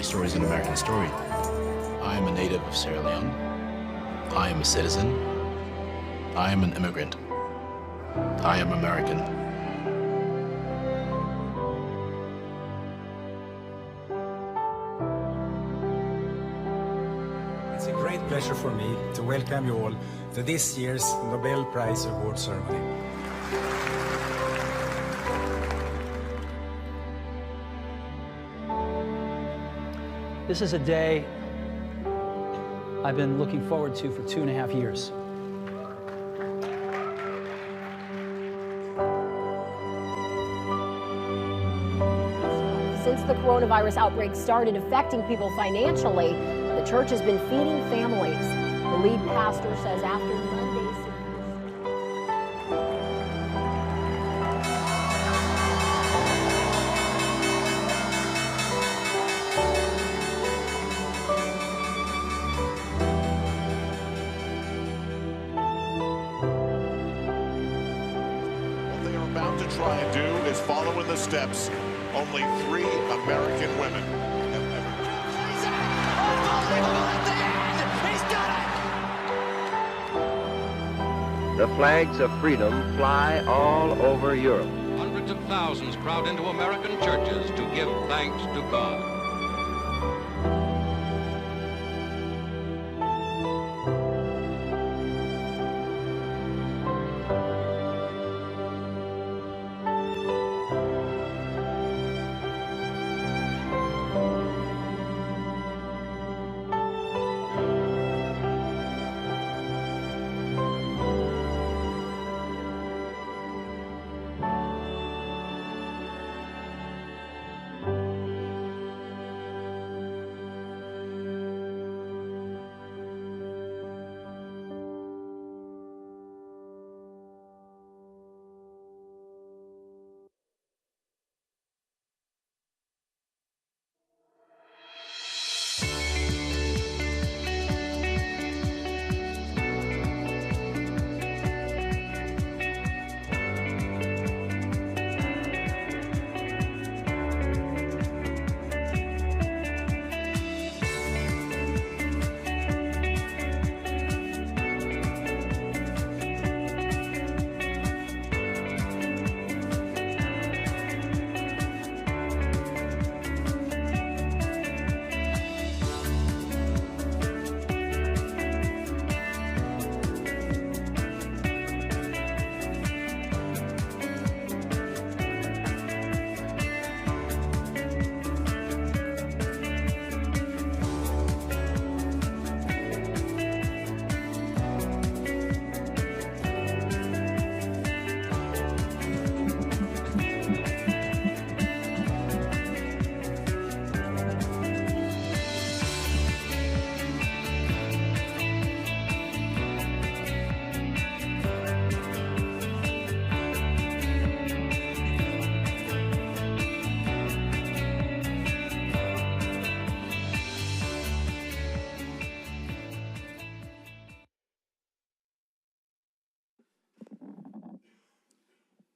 My story is an American story. I am a native of Sierra Leone. I am a citizen. I am an immigrant. I am American. It's a great pleasure for me to welcome you all to this year's Nobel Prize Award ceremony. This is a day I've been looking forward to for 2.5 years. Since the coronavirus outbreak started affecting people financially, the church has been feeding families. The lead pastor says after Monday's What they are about to try and do is follow in the steps only 3 American women have ever. Unbelievable at the end! He's done it! The flags of freedom fly all over Europe. Hundreds of thousands crowd into American churches to give thanks to God.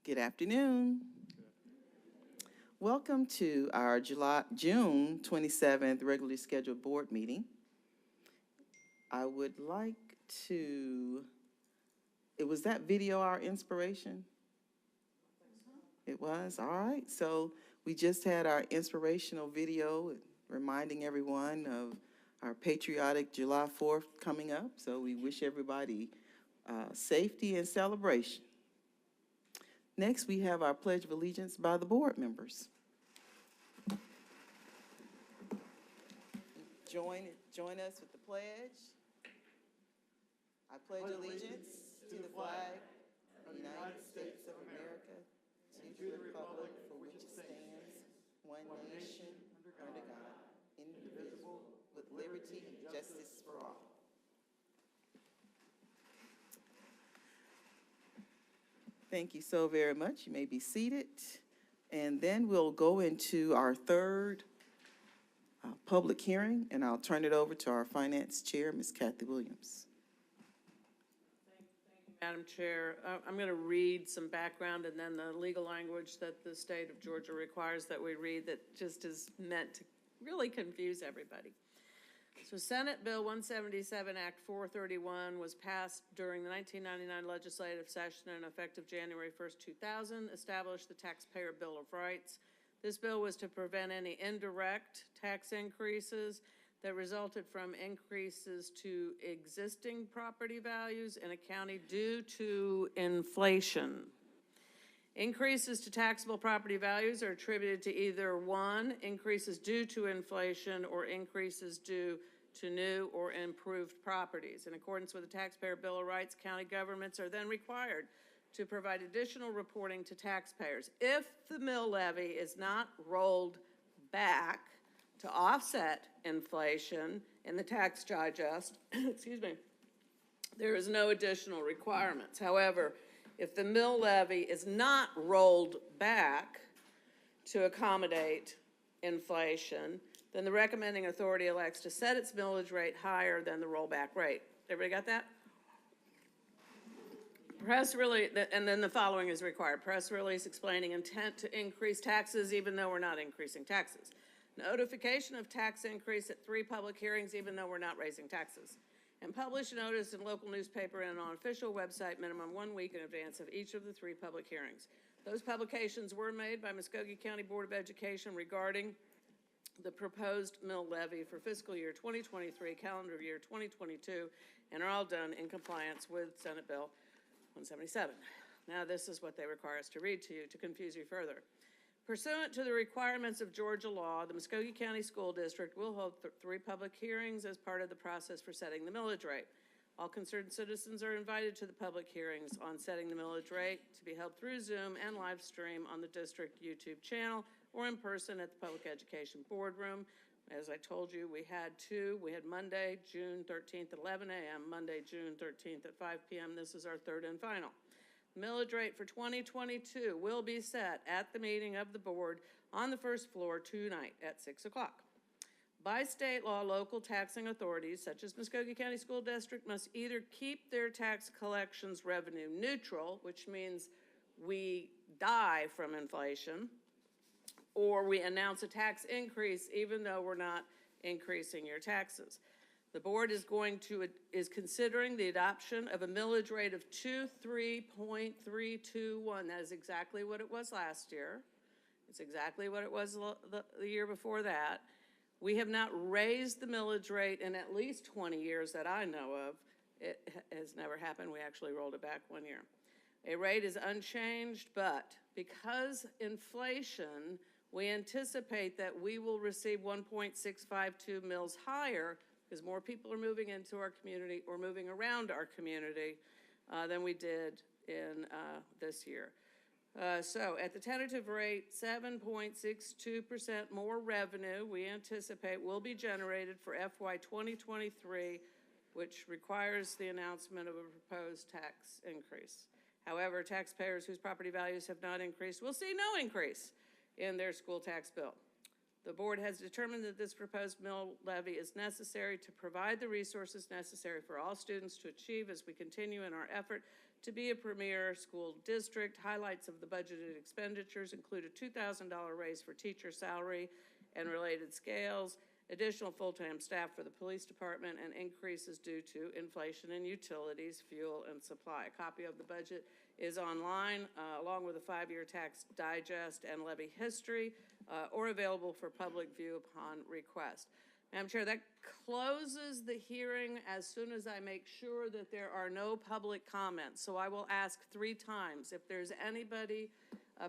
Good afternoon. Welcome to our June 27th regularly scheduled board meeting. I would like was that video our inspiration? It was, all right. So we just had our inspirational video reminding everyone of our patriotic July 4th coming up. So we wish everybody safety and celebration. Next, we have our Pledge of Allegiance by the board members. Join us with the pledge. I pledge allegiance to the flag of the United States of America, to the republic for which it stands, one nation, under God, indivisible, with liberty and justice for all. Thank you so very much. You may be seated. And then we'll go into our third public hearing, and I'll turn it over to our finance chair, Ms. Kathy Williams. Thank you, Madam Chair. I'm going to read some background and then the legal language that the state of Georgia requires that we read that just is meant to really confuse everybody. So Senate Bill 177, Act 431 was passed during the 1999 legislative session and effective January 1st, 2000, established the Taxpayer Bill of Rights. This bill was to prevent any indirect tax increases that resulted from increases to existing property values in a county due to inflation. Increases to taxable property values are attributed to either one, increases due to inflation, or increases due to new or improved properties. In accordance with the Taxpayer Bill of Rights, county governments are then required to provide additional reporting to taxpayers. If the mill levy is not rolled back to offset inflation in the tax digest, excuse me, there is no additional requirements. However, if the mill levy is not rolled back to accommodate inflation, then the recommending authority elects to set its millage rate higher than the rollback rate. Everybody got that? Press release, and then the following is required. Press release explaining intent to increase taxes even though we're not increasing taxes. Notification of tax increase at 3 public hearings even though we're not raising taxes. And publish notice in local newspaper and on official website minimum 1 week in advance of each of the 3 public hearings. Those publications were made by Muscogee County Board of Education regarding the proposed mill levy for fiscal year 2023, calendar year 2022, and are all done in compliance with Senate Bill 177. Now this is what they require us to read to you to confuse you further. Pursuant to the requirements of Georgia law, the Muscogee County School District will hold 3 public hearings as part of the process for setting the millage rate. All concerned citizens are invited to the public hearings on setting the millage rate to be held through Zoom and live stream on the district YouTube channel or in person at the Public Education Boardroom. As I told you, we had 2. We had Monday, June 13th at 11 a.m., Monday, June 13th at 5 p.m. This is our 3rd and final. Millage rate for 2022 will be set at the meeting of the board on the 1st floor tonight at 6 o'clock. By state law, local taxing authorities, such as Muscogee County School District, must either keep their tax collections revenue neutral, which means we die from inflation, or we announce a tax increase even though we're not increasing your taxes. The board is considering the adoption of a millage rate of 23.321. That is exactly what it was last year. It's exactly what it was the year before that. We have not raised the millage rate in at least 20 years that I know of. It has never happened. We actually rolled it back 1 year. A rate is unchanged, but because inflation, we anticipate that we will receive 1.652 mills higher because more people are moving into our community or moving around our community than we did in this year. So at the tentative rate, 7.62% more revenue we anticipate will be generated for FY 2023, which requires the announcement of a proposed tax increase. However, taxpayers whose property values have not increased will see no increase in their school tax bill. The board has determined that this proposed mill levy is necessary to provide the resources necessary for all students to achieve as we continue in our effort to be a premier school district. Highlights of the budgeted expenditures include a $2,000 raise for teacher salary and related scales, additional full-time staff for the police department, and increases due to inflation in utilities, fuel, and supply. A copy of the budget is online, along with a 5-year tax digest and levy history, or available for public view upon request. Madam Chair, that closes the hearing as soon as I make sure that there are no public comments. So I will ask 3 times if there's anybody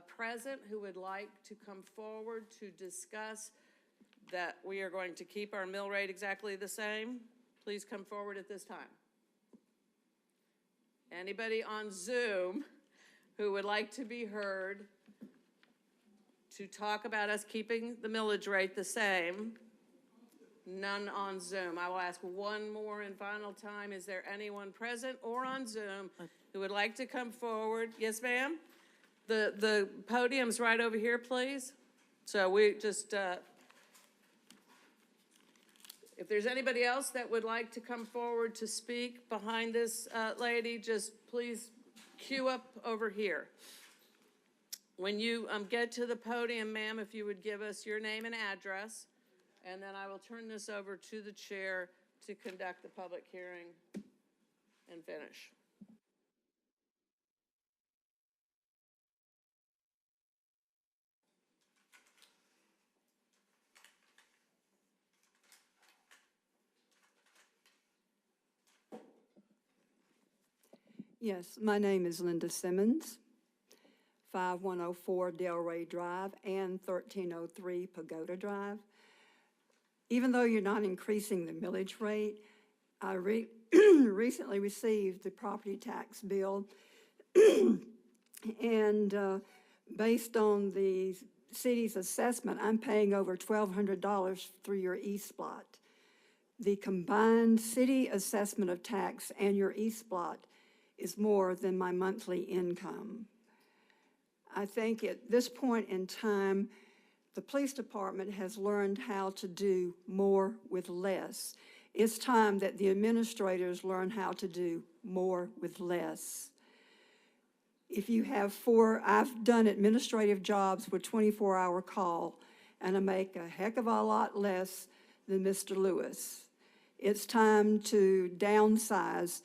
present who would like to come forward to discuss that we are going to keep our mill rate exactly the same. Please come forward at this time. Anybody on Zoom who would like to be heard to talk about us keeping the millage rate the same? None on Zoom. I will ask one more and final time. Is there anyone present or on Zoom who would like to come forward? Yes, ma'am? The podium's right over here, please. So we just, if there's anybody else that would like to come forward to speak behind this lady, just please queue up over here. When you get to the podium, ma'am, if you would give us your name and address, and then I will turn this over to the chair to conduct the public hearing and finish. Yes, my name is Linda Simmons, 5104 Delray Drive and 1303 Pagoda Drive. Even though you're not increasing the millage rate, I recently received the property tax bill, and based on the city's assessment, I'm paying over $1,200 through your e-splot. The combined city assessment of tax and your e-splot is more than my monthly income. I think at this point in time, the police department has learned how to do more with less. It's time that the administrators learn how to do more with less. If you have I've done administrative jobs with 24-hour call, and I make a heck of a lot less than Mr. Lewis. It's time to downsize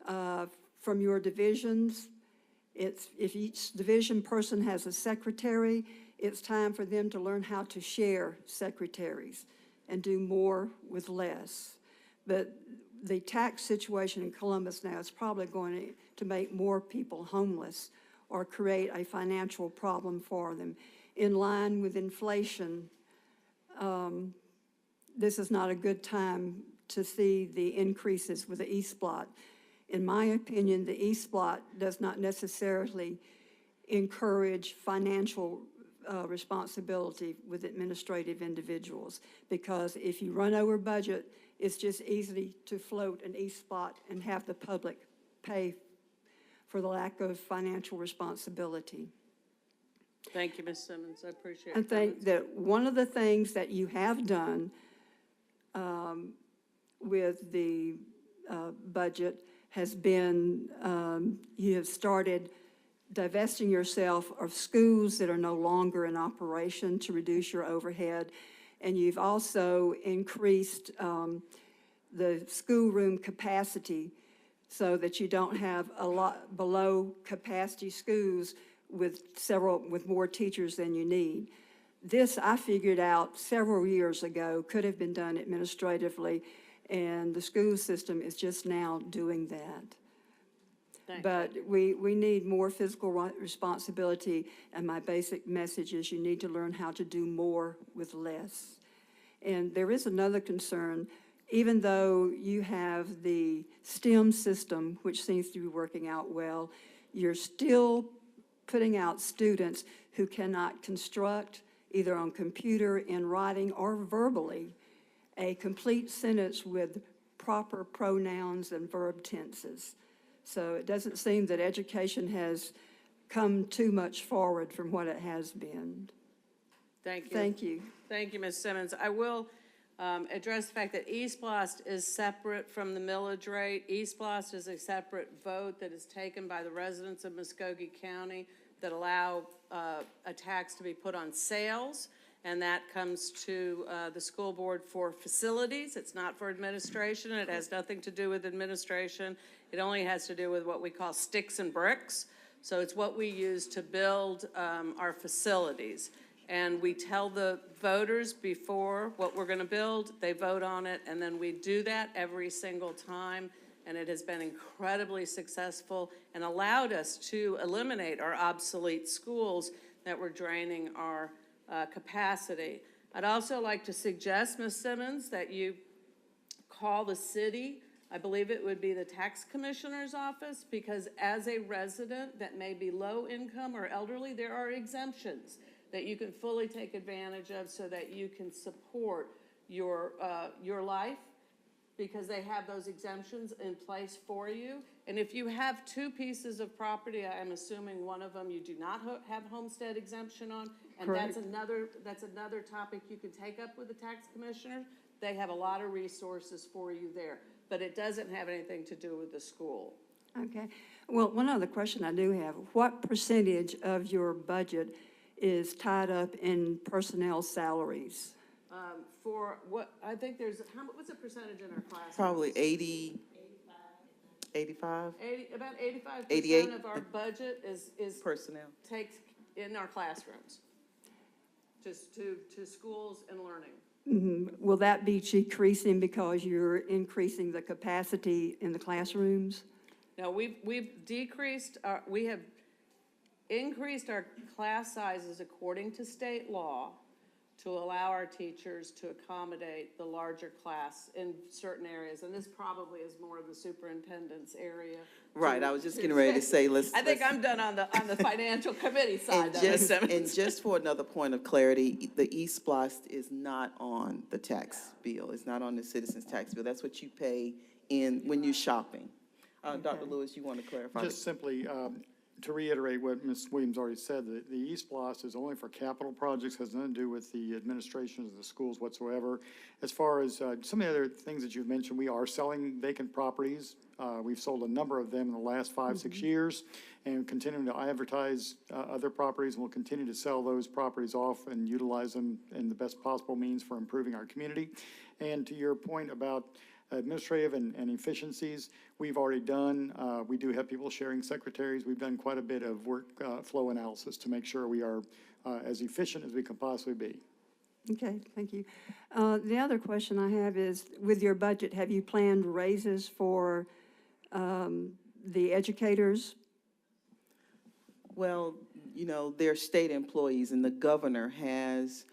from your divisions. If each division person has a secretary, it's time for them to learn how to share secretaries and do more with less. But the tax situation in Columbus now is probably going to make more people homeless or create a financial problem for them. In line with inflation, this is not a good time to see the increases with the e-splot. In my opinion, the e-splot does not necessarily encourage financial responsibility with administrative individuals, because if you run over budget, it's just easy to float an e-splot and have the public pay for the lack of financial responsibility. Thank you, Ms. Simmons. I appreciate it. I think that one of the things that you have done with the budget has been you have started divesting yourself of schools that are no longer in operation to reduce your overhead. And you've also increased the schoolroom capacity so that you don't have a lot below capacity schools with more teachers than you need. This, I figured out several years ago, could have been done administratively, and the school system is just now doing that. But we need more fiscal responsibility, and my basic message is you need to learn how to do more with less. And there is another concern. Even though you have the STEM system, which seems to be working out well, you're still putting out students who cannot construct, either on computer, in writing, or verbally, a complete sentence with proper pronouns and verb tenses. So it doesn't seem that education has come too much forward from what it has been. Thank you. Thank you. Thank you, Ms. Simmons. I will address the fact that eSplost is separate from the millage rate. eSplost is a separate vote that is taken by the residents of Muscogee County that allow a tax to be put on sales, and that comes to the school board for facilities. It's not for administration. It has nothing to do with administration. It only has to do with what we call sticks and bricks. So it's what we use to build our facilities. And we tell the voters before what we're going to build, they vote on it, and then we do that every single time. And it has been incredibly successful and allowed us to eliminate our obsolete schools that were draining our capacity. I'd also like to suggest, Ms. Simmons, that you call the city. I believe it would be the tax commissioner's office, because as a resident that may be low income or elderly, there are exemptions that you can fully take advantage of so that you can support your life, because they have those exemptions in place for you. And if you have two pieces of property, I'm assuming one of them you do not have homestead exemption on, and Correct. that's another topic you can take up with the tax commissioner. They have a lot of resources for you there, but it doesn't have anything to do with the school. Okay. Well, one other question I do have. What percentage of your budget is tied up in personnel salaries? For what, I think there's, what's the percentage in our class? Probably 80, 85 About 88 85% of our budget is personnel. takes in our classrooms, just to schools and learning. Will that be decreasing because you're increasing the capacity in the classrooms? No, we have increased our class sizes according to state law to allow our teachers to accommodate the larger class in certain areas. And this probably is more of the superintendent's area. Right, I was just getting ready to say, I think I'm done on the financial committee side. And just for another point of clarity, the E-Splost is not on the tax bill. It's not on the citizens' tax bill. That's what you pay when you're shopping. Dr. Lewis, you want to clarify? Just simply to reiterate what Ms. Williams already said, the E-Splost is only for capital projects, has nothing to do with the administration of the schools whatsoever. As far as some of the other things that you've mentioned, we are selling vacant properties. We've sold a number of them in the last 5-6 years, and continuing to advertise other properties, and we'll continue to sell those properties off and utilize them in the best possible means for improving our community. And to your point about administrative and efficiencies, we've already done. We do have people sharing secretaries. We've done quite a bit of work flow analysis to make sure we are as efficient as we can possibly be. Okay, thank you. The other question I have is, with your budget, have you planned raises for the educators? Well, you know, they're state employees, and the governor has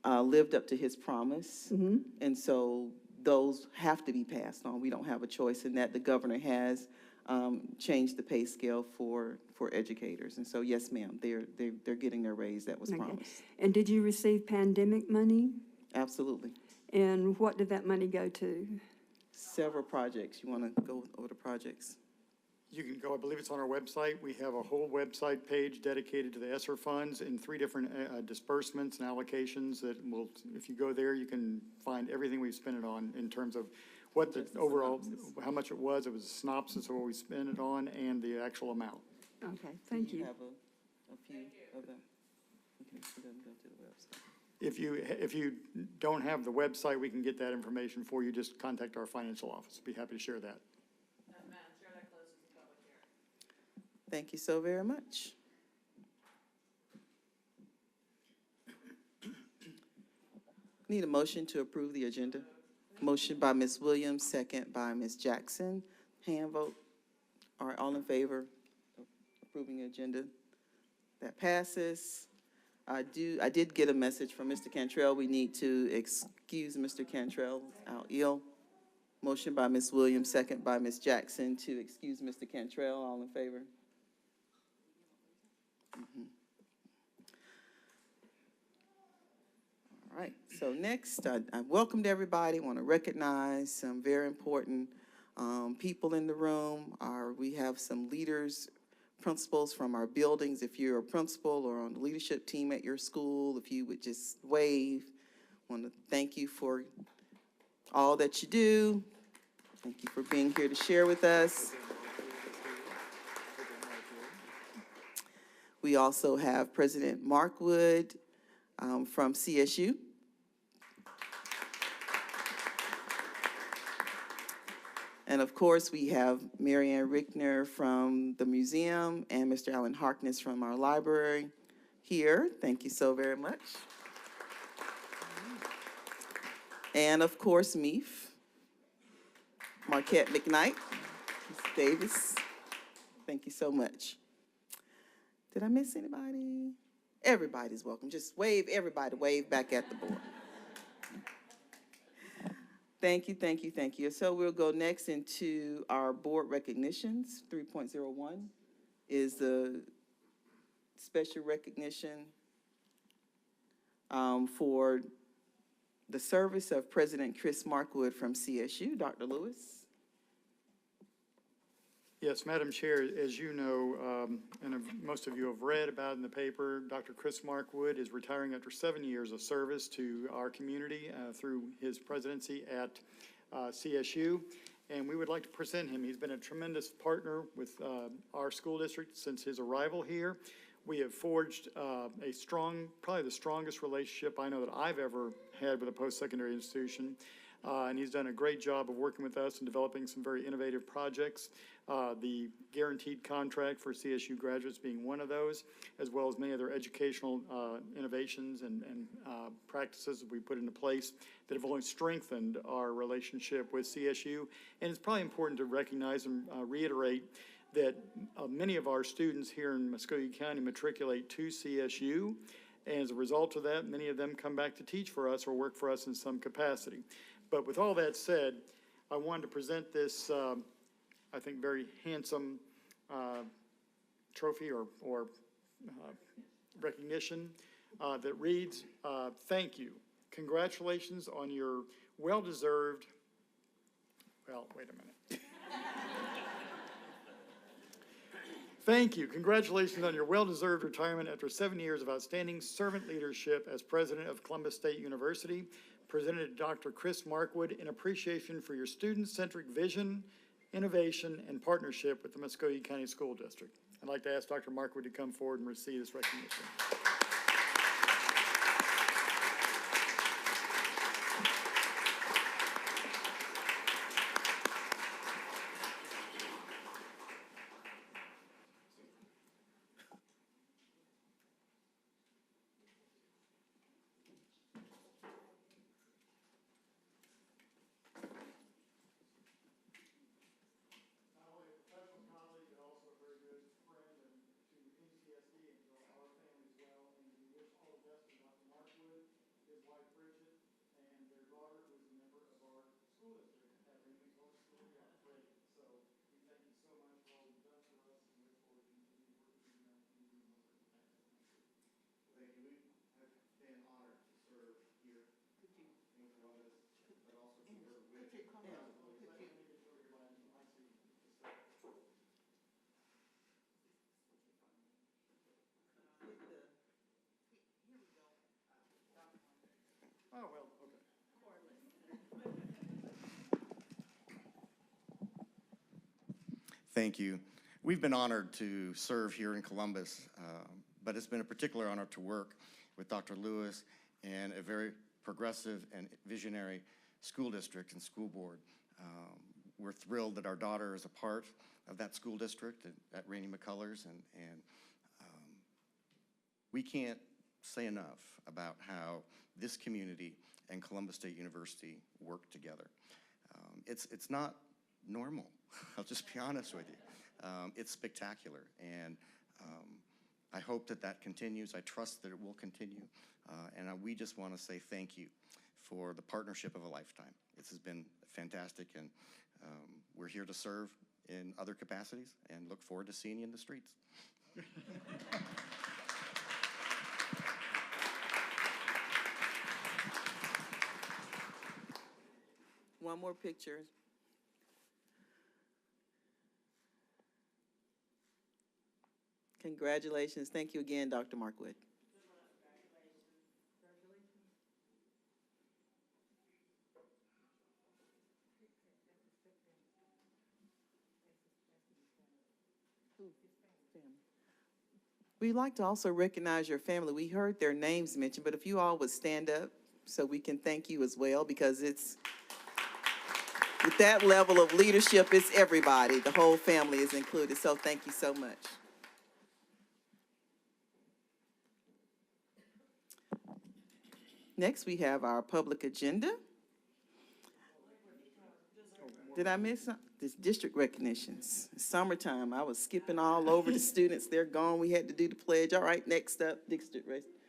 lived up to his promise. And so those have to be passed on. We don't have a choice in that. The governor has changed the pay scale for educators. And so, yes, ma'am, they're getting their raise that was promised. And did you receive pandemic money? Absolutely. And what did that money go to? Several projects. You want to go over the projects? You can go, I believe it's on our website. We have a whole website page dedicated to the ESSER funds in 3 different disbursements and allocations that will, if you go there, you can find everything we've spent it on in terms of what the overall, how much it was. It was a synopsis of what we spent it on and the actual amount. Okay, thank you. You have a few of them. Okay, so then go to the website. If you don't have the website, we can get that information for you. Just contact our financial office. Be happy to share that. Thank you so very much. Need a motion to approve the agenda. Motion by Ms. Williams, second by Ms. Jackson. Hand vote. All right, all in favor of approving the agenda? That passes. I did get a message from Mr. Cantrell. We need to excuse Mr. Cantrell out ill. Motion by Ms. Williams, second by Ms. Jackson to excuse Mr. Cantrell. All in favor? All right, so next, I welcomed everybody. I want to recognize some very important people in the room. We have some leaders, principals from our buildings. If you're a principal or on the leadership team at your school, if you would just wave. I want to thank you for all that you do. Thank you for being here to share with us. We also have President Mark Wood from CSU. And of course, we have Marianne Rickner from the museum and Mr. Alan Harkness from our library here. Thank you so very much. And of course, MEEF, Marquette McKnight, Ms. Davis. Thank you so much. Did I miss anybody? Everybody's welcome. Just wave, everybody wave back at the board. Thank you, thank you, thank you. So we'll go next into our board recognitions. 3.01 is the special recognition for the service of President Chris Markwood from CSU. Dr. Lewis. Yes, Madam Chair, as you know, and most of you have read about in the paper, Dr. Chris Markwood is retiring after 7 years of service to our community through his presidency at CSU, and we would like to present him. He's been a tremendous partner with our school district since his arrival here. We have forged a strong, probably the strongest relationship I know that I've ever had with a post-secondary institution. And he's done a great job of working with us and developing some very innovative projects. The guaranteed contract for CSU graduates being one of those, as well as many other educational innovations and practices that we put into place that have only strengthened our relationship with CSU. And it's probably important to recognize and reiterate that many of our students here in Muscogee County matriculate to CSU. And as a result of that, many of them come back to teach for us or work for us in some capacity. But with all that said, I wanted to present this, I think, very handsome trophy or recognition that reads, thank you. Congratulations on your well-deserved, well, wait a minute. Thank you. Congratulations on your well-deserved retirement after 7 years of outstanding servant leadership as president of Columbus State University. Presented to Dr. Chris Markwood in appreciation for your student-centric vision, innovation, and partnership with the Muscogee County School District. I'd like to ask Dr. Markwood to come forward and receive this recognition. Oh, well, okay. Thank you. We've been honored to serve here in Columbus, but it's been a particular honor to work with Dr. Lewis and a very progressive and visionary school district and school board. We're thrilled that our daughter is a part of that school district at Rainey McCullers, and we can't say enough about how this community and Columbus State University work together. It's not normal. I'll just be honest with you. It's spectacular, and I hope that that continues. I trust that it will continue, and we just want to say thank you for the partnership of a lifetime. This has been fantastic, and we're here to serve in other capacities and look forward to seeing you in the streets. One more picture. Congratulations. Thank you again, Dr. Markwood. We'd like to also recognize your family. We heard their names mentioned, but if you all would stand up so we can thank you as well, because it's, with that level of leadership, it's everybody. The whole family is included, so thank you so much. Next, we have our public agenda. Did I miss something? This district recognitions. It's summertime. I was skipping all over the students. They're gone. We had to do the pledge. All right, next up, district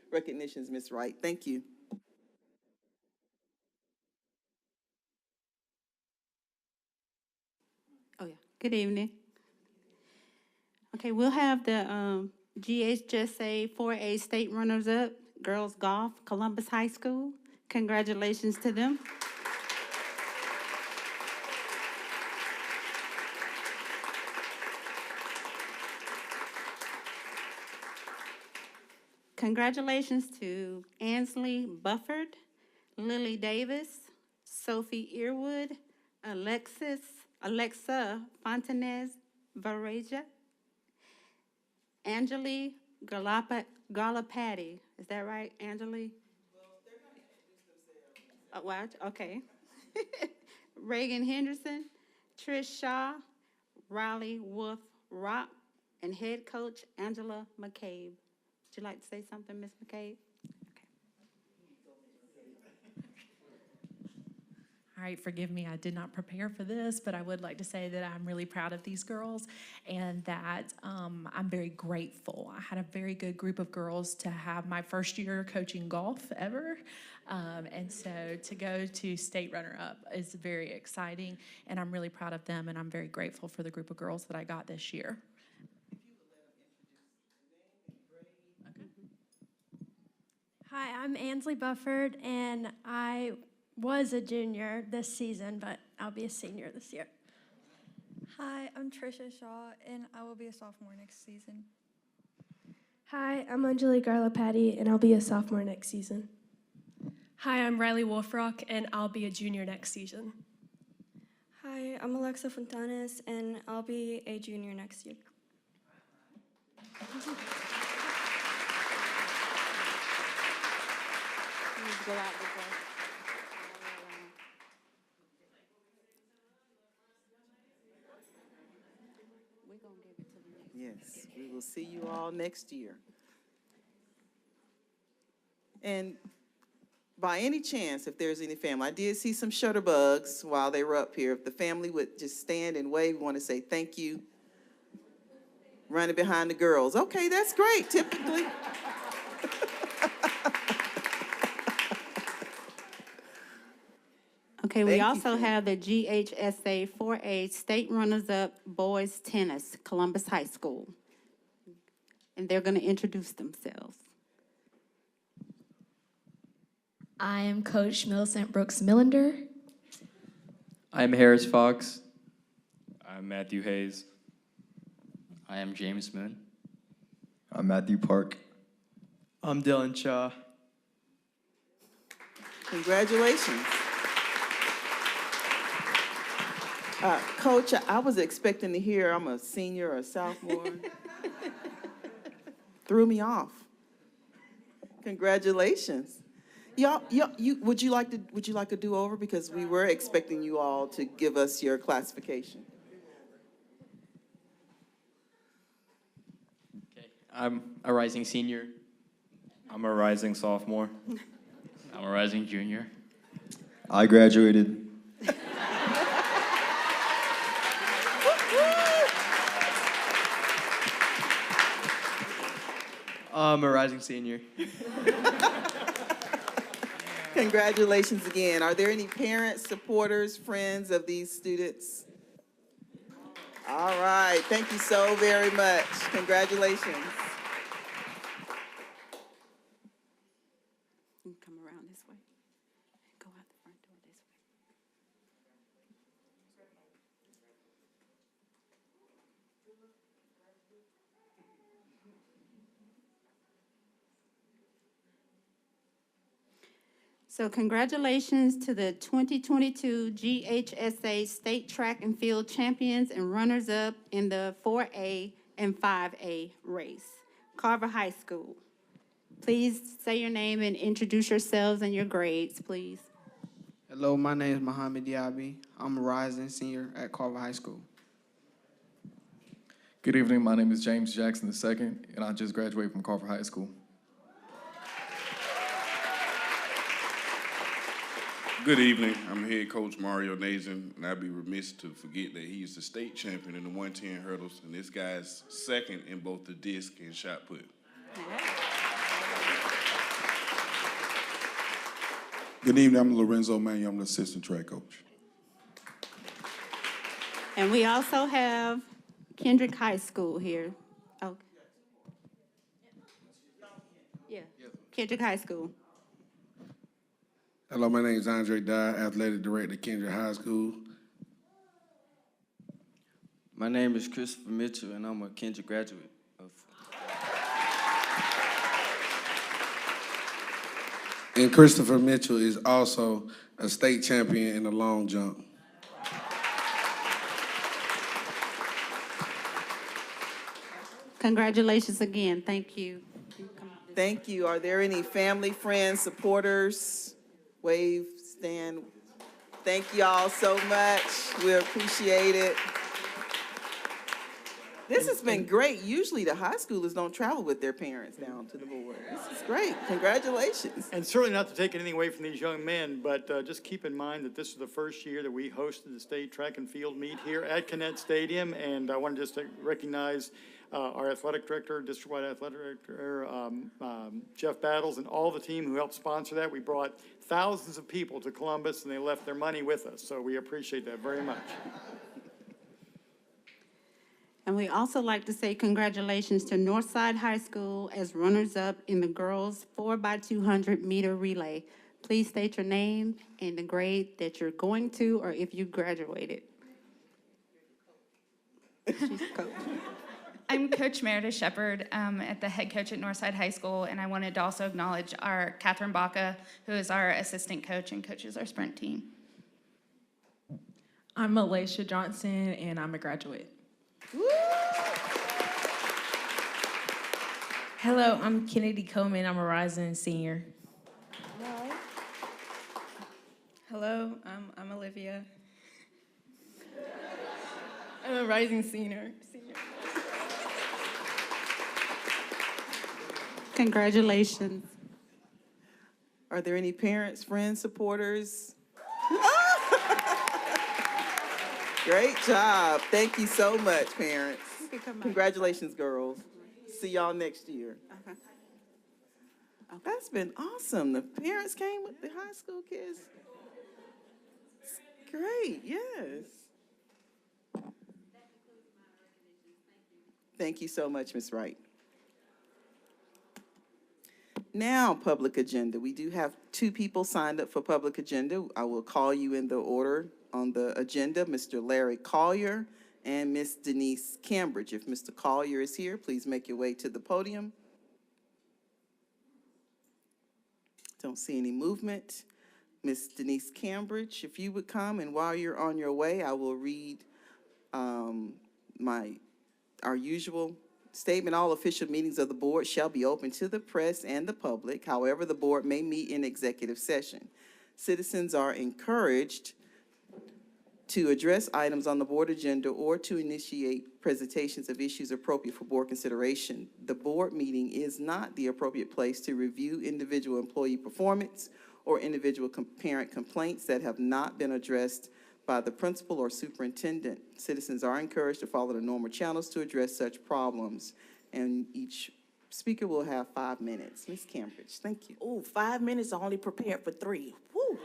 recognitions, Ms. Wright. Thank you. Oh, yeah. Good evening. Okay, we'll have the GHSA 4A state runners-up, girls golf, Columbus High School. Congratulations to them. Congratulations to Ansley Bufford, Lily Davis, Sophie Earwood, Alexa Fontanez Vareja, Angeli Galapati. Is that right, Angeli? Well, okay. Reagan Henderson, Trish Shaw, Riley Wolf Rock, and head coach Angela McCabe. Would you like to say something, Ms. McCabe? All right, forgive me, I did not prepare for this, but I would like to say that I'm really proud of these girls and that I'm very grateful. I had a very good group of girls to have my first year coaching golf ever. And so to go to state runner-up is very exciting, and I'm really proud of them, and I'm very grateful for the group of girls that I got this year. Hi, I'm Ansley Bufford, and I was a junior this season, but I'll be a senior this year. Hi, I'm Trisha Shaw, and I will be a sophomore next season. Hi, I'm Anjali Garlapati, and I'll be a sophomore next season. Hi, I'm Riley Wolfrock, and I'll be a junior next season. Hi, I'm Alexa Fontanes, and I'll be a junior next year. Go out before. Yes, we will see you all next year. And by any chance, if there's any family, I did see some shutterbugs while they were up here. If the family would just stand and wave, we want to say thank you. Running behind the girls. Okay, that's great, typically. Okay, we also have the GHSA 4A State Runners-Up Boys Tennis, Columbus High School. And they're going to introduce themselves. I am Coach Millicent Brooks Millender. I'm Harris Fox. I'm Matthew Hayes. I am James Moon. I'm Matthew Park. I'm Dylan Shaw. Congratulations. Coach, I was expecting to hear I'm a senior or a sophomore. Threw me off. Congratulations. Y'all, would you like to do over, because we were expecting you all to give us your classification. Okay. I'm a rising senior. I'm a rising sophomore. I'm a rising junior. I graduated. I'm a rising senior. Congratulations again. Are there any parents, supporters, friends of these students? All right. Thank you so very much. Congratulations. Come around this way. Go out the front door this way. So congratulations to the 2022 GHSA State Track and Field Champions and runners-up in the 4A and 5A race. Carver High School. Please say your name and introduce yourselves and your grades, please. Hello, my name is Mohammed Diaby. I'm a rising senior at Carver High School. Good evening, my name is James Jackson II, and I just graduated from Carver High School. Good evening. I'm head coach Mario Nazin, and I'd be remiss to forget that he's the state champion in the 110 hurdles, and this guy's second in both the disc and shot put. Good evening. I'm Lorenzo Manuel. I'm the assistant track coach. And we also have Kendrick High School here. Oh. Yeah, Kendrick High School. Hello, my name is Andre Dye, athletic director at Kendrick High School. My name is Christopher Mitchell, and I'm a Kendrick graduate. And Christopher Mitchell is also a state champion in the long jump. Congratulations again. Thank you. Thank you. Are there any family, friends, supporters? Wave, stand. Thank you all so much. We appreciate it. This has been great. Usually the high schoolers don't travel with their parents down to the board. This is great. Congratulations. And certainly not to take anything away from these young men, but just keep in mind that this is the first year that we hosted the state track and field meet here at Connett Stadium. And I want to just recognize our athletic director, district-wide athletic director, Jeff Battles, and all the team who helped sponsor that. We brought thousands of people to Columbus, and they left their money with us. So we appreciate that very much. And we also like to say congratulations to Northside High School as runners-up in the girls 4x200 meter relay. Please state your name and the grade that you're going to, or if you graduated. She's coach. I'm Coach Meredith Shepard, at the head coach at Northside High School, and I wanted to also acknowledge our Catherine Baca, who is our assistant coach and coaches our sprint team. I'm Alicia Johnson, and I'm a graduate. Hello, I'm Kennedy Coleman. I'm a rising senior. Hello, I'm Olivia. I'm a rising senior. Congratulations. Are there any parents, friends, supporters? Great job. Thank you so much, parents. Congratulations, girls. See y'all next year. That's been awesome. The parents came with the high school kids. It's great, yes. Thank you so much, Ms. Wright. Now, public agenda. We do have 2 people signed up for public agenda. I will call you in the order on the agenda, Mr. Larry Collier and Ms. Denise Cambridge. If Mr. Collier is here, please make your way to the podium. Don't see any movement. Ms. Denise Cambridge, if you would come, and while you're on your way, I will read our usual statement. All official meetings of the board shall be open to the press and the public. However, the board may meet in executive session. Citizens are encouraged to address items on the board agenda or to initiate presentations of issues appropriate for board consideration. The board meeting is not the appropriate place to review individual employee performance or individual parent complaints that have not been addressed by the principal or superintendent. Citizens are encouraged to follow the normal channels to address such problems, and each speaker will have 5 minutes. Ms. Cambridge, thank you. Oh, 5 minutes, I only prepared for 3. Woo!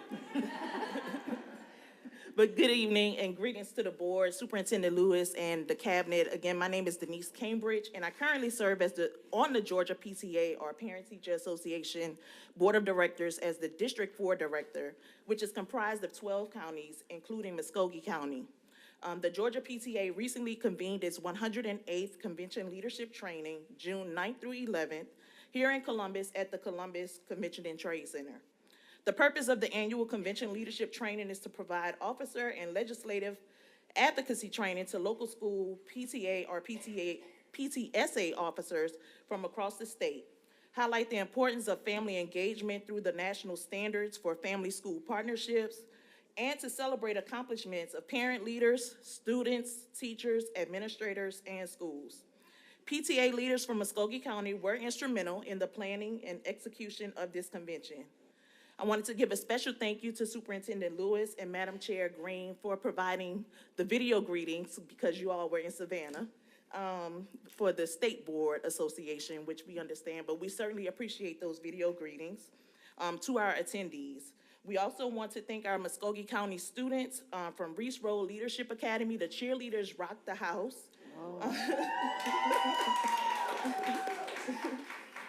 But good evening and greetings to the board, Superintendent Lewis, and the cabinet. Again, my name is Denise Cambridge, and I currently serve as on the Georgia PTA, or Parent-Teacher Association, Board of Directors as the District 4 Director, which is comprised of 12 counties, including Muscogee County. The Georgia PTA recently convened its 108th Convention Leadership Training, June 9th through 11th, here in Columbus at the Columbus Convention and Trade Center. The purpose of the annual convention leadership training is to provide officer and legislative advocacy training to local school PTA or PTSA officers from across the state, highlight the importance of family engagement through the national standards for family school partnerships, and to celebrate accomplishments of parent leaders, students, teachers, administrators, and schools. PTA leaders from Muscogee County were instrumental in the planning and execution of this convention. I wanted to give a special thank you to Superintendent Lewis and Madam Chair Green for providing the video greetings, because you all were in Savannah, for the State Board Association, which we understand, but we certainly appreciate those video greetings. To our attendees, we also want to thank our Muscogee County students from Reese Road Leadership Academy. The cheerleaders rocked the house.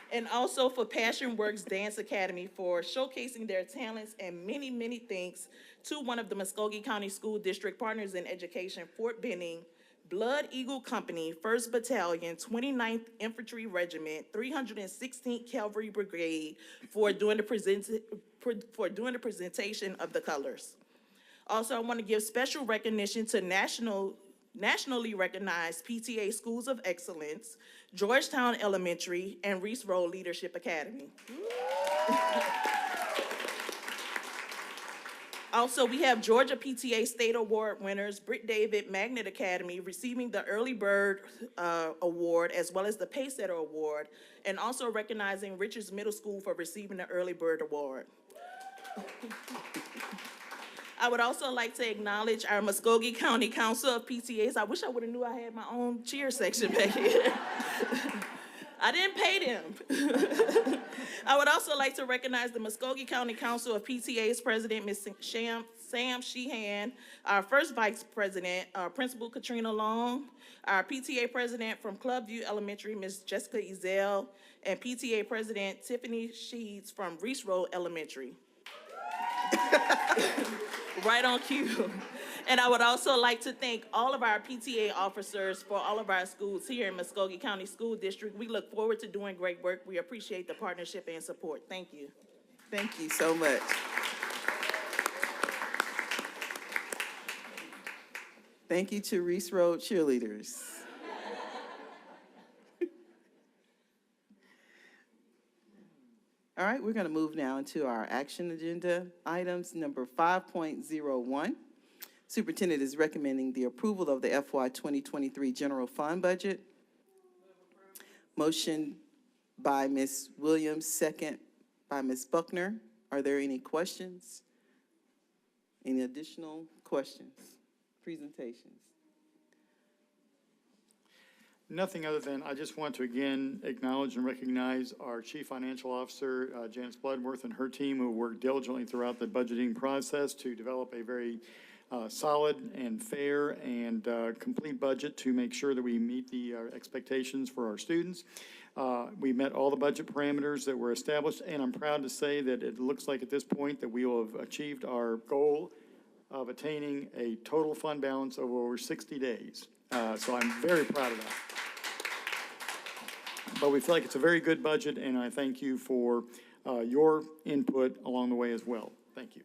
And also for Passion Works Dance Academy for showcasing their talents, and many, many thanks to one of the Muscogee County School District Partners in Education, Fort Benning, Blood Eagle Company, 1st Battalion, 29th Infantry Regiment, 316th Cavalry Brigade for doing the presentation of the colors. Also, I want to give special recognition to National nationally recognized PTA Schools of Excellence, Georgetown Elementary, and Reese Road Leadership Academy. Also, we have Georgia PTA State Award winners, Britt David Magnet Academy, receiving the Early Bird Award, as well as the Pacesetter Award, and also recognizing Richards Middle School for receiving the Early Bird Award. I would also like to acknowledge our Muscogee County Council of PTAs. I wish I would have knew I had my own cheer section back here. I didn't pay them. I would also like to recognize the Muscogee County Council of PTA's president, Ms. Sam Sheehan, our first vice president, Principal Katrina Long, our PTA president from Clubview Elementary, Ms. Jessica Ezell, and PTA president Tiffany Sheets from Reese Road Elementary. Right on cue. And I would also like to thank all of our PTA officers for all of our schools here in Muscogee County School District. We look forward to doing great work. We appreciate the partnership and support. Thank you. Thank you so much. Thank you to Reese Road cheerleaders. All right, we're going to move now into our action agenda items. Number 5.01, Superintendent is recommending the approval of the FY 2023 General Fund Budget. Motion by Ms. Williams, second by Ms. Buckner. Are there any questions? Any additional questions, presentations? Nothing other than I just want to again acknowledge and recognize our Chief Financial Officer, Janice Bloodworth, and her team who worked diligently throughout the budgeting process to develop a very solid and fair and complete budget to make sure that we meet the expectations for our students. We met all the budget parameters that were established, and I'm proud to say that it looks like at this point that we will have achieved our goal of attaining a total fund balance of over 60 days. So I'm very proud of that. But we feel like it's a very good budget, and I thank you for your input along the way as well. Thank you.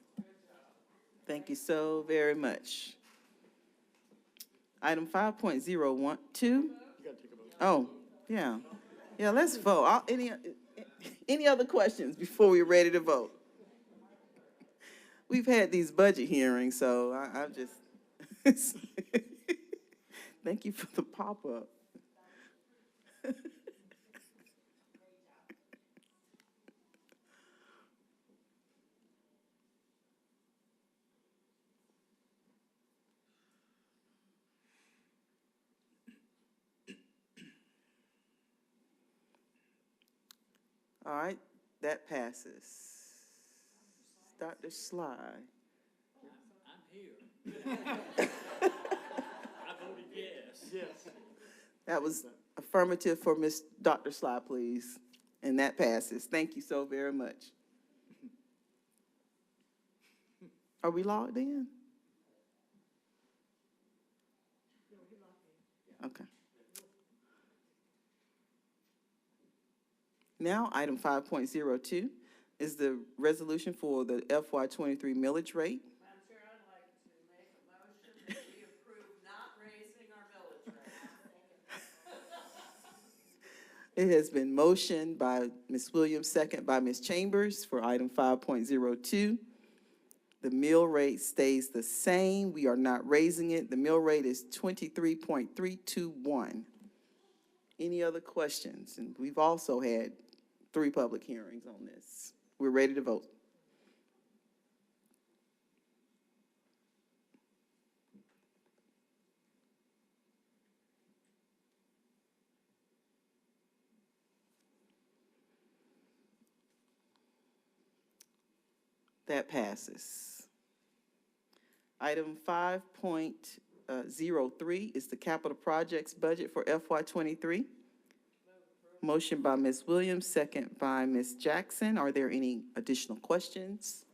Thank you so very much. Item 5.012. Oh, yeah. Yeah, let's vote. Any other questions before we're ready to vote? We've had these budget hearings, so I'm just... Thank you for the pop-up. All right, that passes. Dr. Sly. I'm here. I voted yes. Yes. That was affirmative for Dr. Sly, please. And that passes. Thank you so very much. Are we logged in? Okay. Now, item 5.02 is the resolution for the FY 23 millage rate. Madam Chair, I'd like to make a motion that we approve not raising our millage rate. It has been motioned by Ms. Williams, second by Ms. Chambers for item 5.02. The mill rate stays the same. We are not raising it. The mill rate is 23.321. Any other questions? And we've also had 3 public hearings on this. We're ready to vote. That passes. Item 5.03 is the capital projects budget for FY 23. Motion by Ms. Williams, second by Ms. Jackson. Are there any additional questions?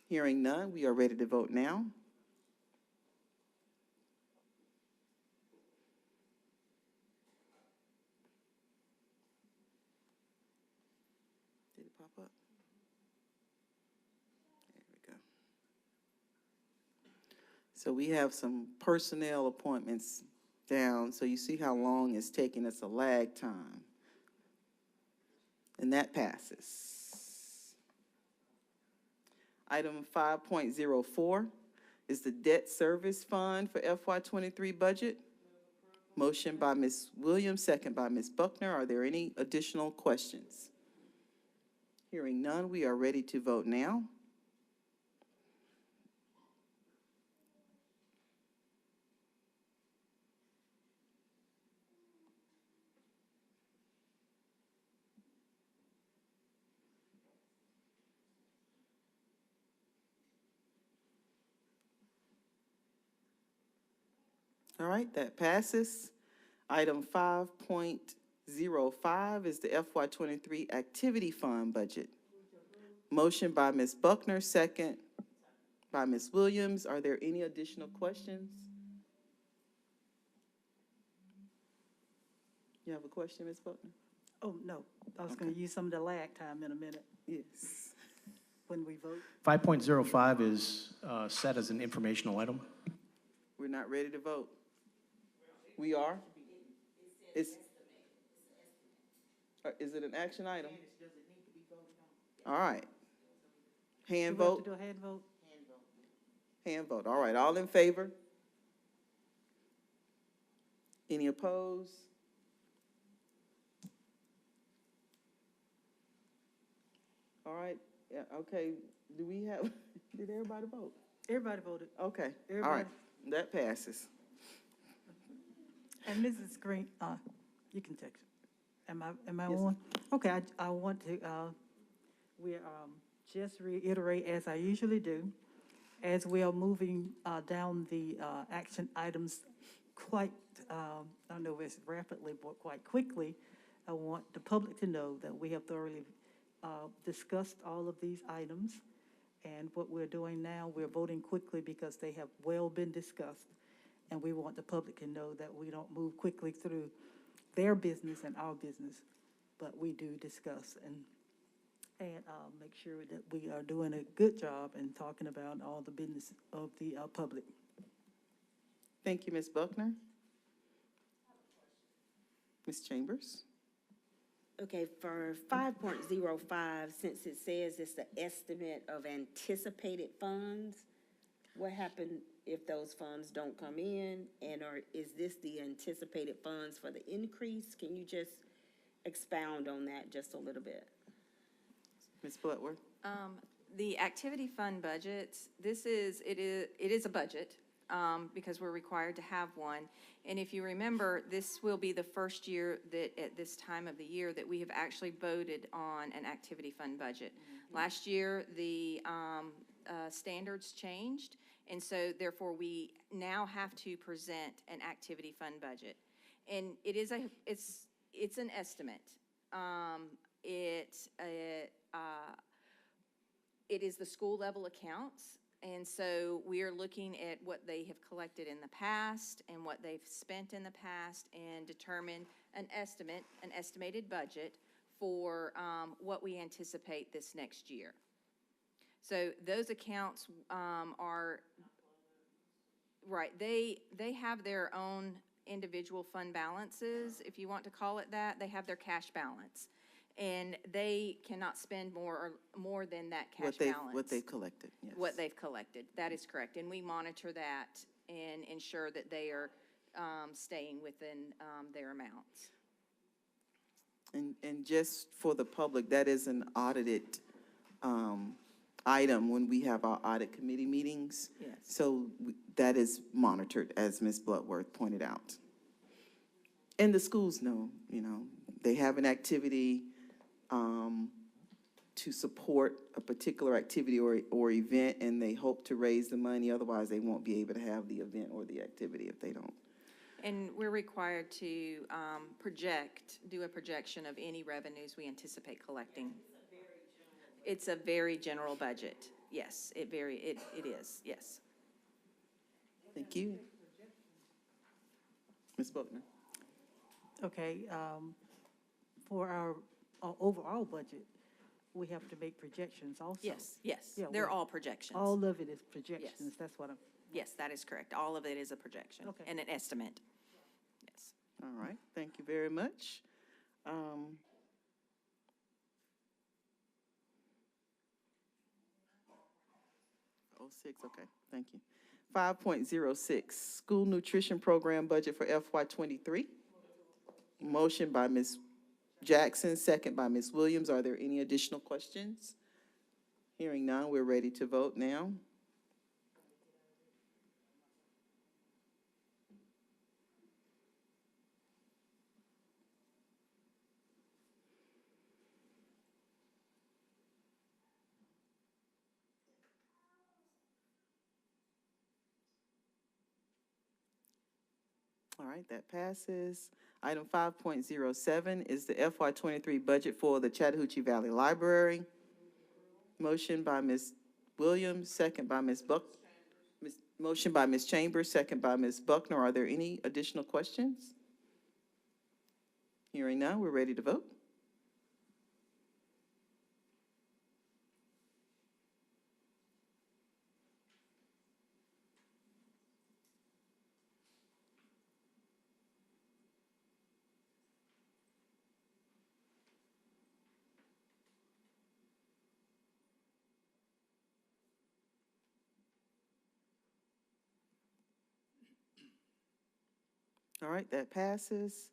Hearing none, we are ready to vote now. Did it pop up? There we go. So we have some personnel appointments down, so you see how long it's taking us a lag time. And that passes. Item 5.04 is the debt service fund for FY23 budget. Motion by Ms. Williams, second by Ms. Buckner. Are there any additional questions? Hearing none, we are ready to vote now. All right, that passes. Item 5.05 is the FY23 Activity Fund budget. Motion by Ms. Buckner, second by Ms. Williams. Are there any additional questions? You have a question, Ms. Buckner? Oh, no. I was going to use some of the lag time in a minute Yes. when we vote. 5.05 is set as an informational item. We're not ready to vote. We are? Is it an action item? All right. Hand Do we have vote? to do a hand vote? Hand vote. All right, all in favor? Any opposed? All right, yeah, okay. Do we have, did everybody vote? Everybody voted. Okay, all Everybody. right, that passes. And Mrs. Green, you can text. Am I on? Okay, I want to, just reiterate, as I usually do, as we are moving down the action items quite, I don't know if it's rapidly, but quite quickly, I want the public to know that we have thoroughly discussed all of these items. And what we're doing now, we're voting quickly because they have well been discussed. And we want the public to know that we don't move quickly through their business and our business, but we do discuss and make sure that we are doing a good job in talking about all the business of the public. Thank you, Ms. Buckner. Ms. Chambers? Okay, for 5.05, since it says it's the estimate of anticipated funds, what happened if those funds don't come in? Or is this the anticipated funds for the increase? Can you just expound on that just a little bit? Ms. Bloodworth? The activity fund budget, it is a budget because we're required to have one. And if you remember, this will be the first year that at this time of the year that we have actually voted on an activity fund budget. Last year, the standards changed, and so therefore we now have to present an activity fund budget. And it's an estimate. It is the school level accounts, and so we are looking at what they have collected in the past and what they've spent in the past and determine an estimated budget for what we anticipate this next year. So those accounts are, right, they have their own individual fund balances, if you want to call it that. They have their cash balance. And they cannot spend more than that cash balance. What they've collected, yes. What they've collected, that is correct. And we monitor that and ensure that they are staying within their amounts. And just for the public, that is an audited item when we have our audit committee meetings. Yes. So that is monitored, as Ms. Bloodworth pointed out. And the schools know, they have an activity to support a particular activity or event, and they hope to raise the money. Otherwise, they won't be able to have the event or the activity if they don't. And we're required to do a projection of any revenues we anticipate collecting. It's a very general budget. Yes, it is, yes. Thank you. Ms. Buckner. Okay, for our overall budget, we have to make projections also. Yes, yes, Yeah, they're we- all projections. All of it is projections, that's what I'm, Yes, that is correct. All of it is a projection Okay. and an estimate. Yes. All right, thank you very much. 06, okay, thank you. 5.06, School Nutrition Program Budget for FY '23. Motion by Ms. Jackson, second by Ms. Williams. Are there any additional questions? Hearing none, we're ready to vote now. All right, that passes. Item 5.07 is the FY '23 budget for the Chattahoochee Valley Library. Motion by Ms. Williams, second by Ms. Motion by Ms. Chambers, second by Ms. Buckner. Are there any additional questions? Hearing none, we're ready to vote. All right, that passes.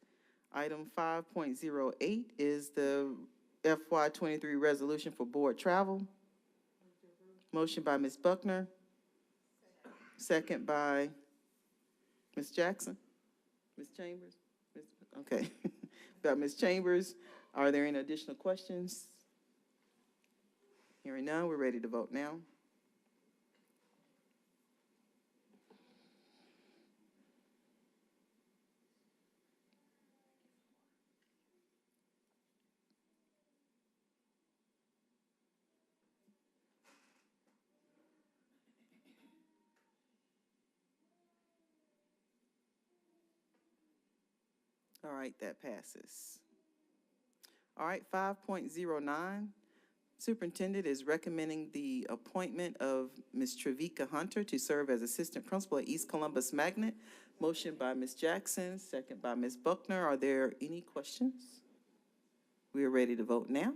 Item 5.08 is the FY '23 resolution for board travel. Motion by Ms. Buckner. Second by Ms. Jackson. Ms. Chambers? Okay. By Ms. Chambers. Are there any additional questions? Hearing none, we're ready to vote now. All right, that passes. All right, 5.09. Superintendent is recommending the appointment of Ms. Trevika Hunter to serve as Assistant Principal at East Columbus Magnet. Motion by Ms. Jackson, second by Ms. Buckner. Are there any questions? We are ready to vote now.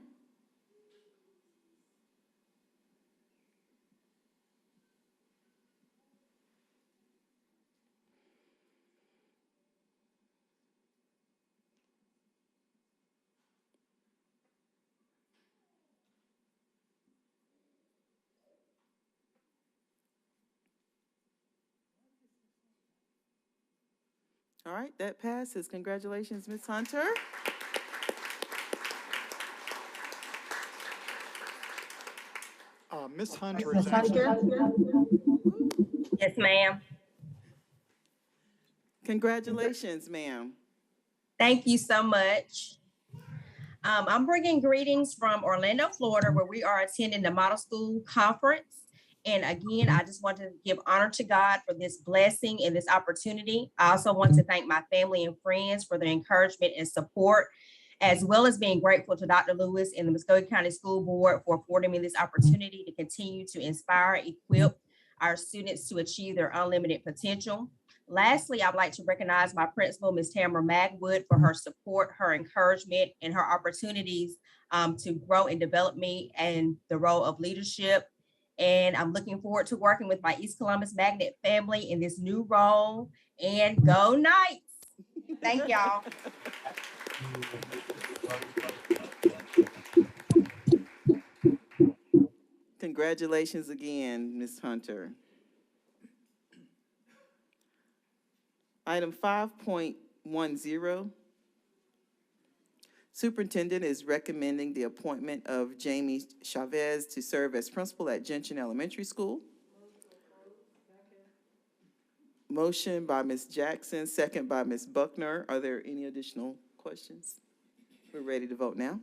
All right, that passes. Congratulations, Ms. Hunter. Ms. Hunter is actually. Yes, ma'am. Congratulations, ma'am. Thank you so much. I'm bringing greetings from Orlando, Florida, where we are attending the Model School Conference. And again, I just want to give honor to God for this blessing and this opportunity. I also want to thank my family and friends for their encouragement and support, as well as being grateful to Dr. Lewis and the Muscogee County School Board for affording me this opportunity to continue to inspire, equip our students to achieve their unlimited potential. Lastly, I'd like to recognize my principal, Ms. Tamara Magwood, for her support, her encouragement, and her opportunities to grow and develop me in the role of leadership. And I'm looking forward to working with my East Columbus Magnet family in this new role. And go Knights! Thank y'all. Congratulations again, Ms. Hunter. Item 5.10. Superintendent is recommending the appointment of Jamie Chavez to serve as principal at Gentian Elementary School. Motion by Ms. Jackson, second by Ms. Buckner. Are there any additional questions? We're ready to vote now.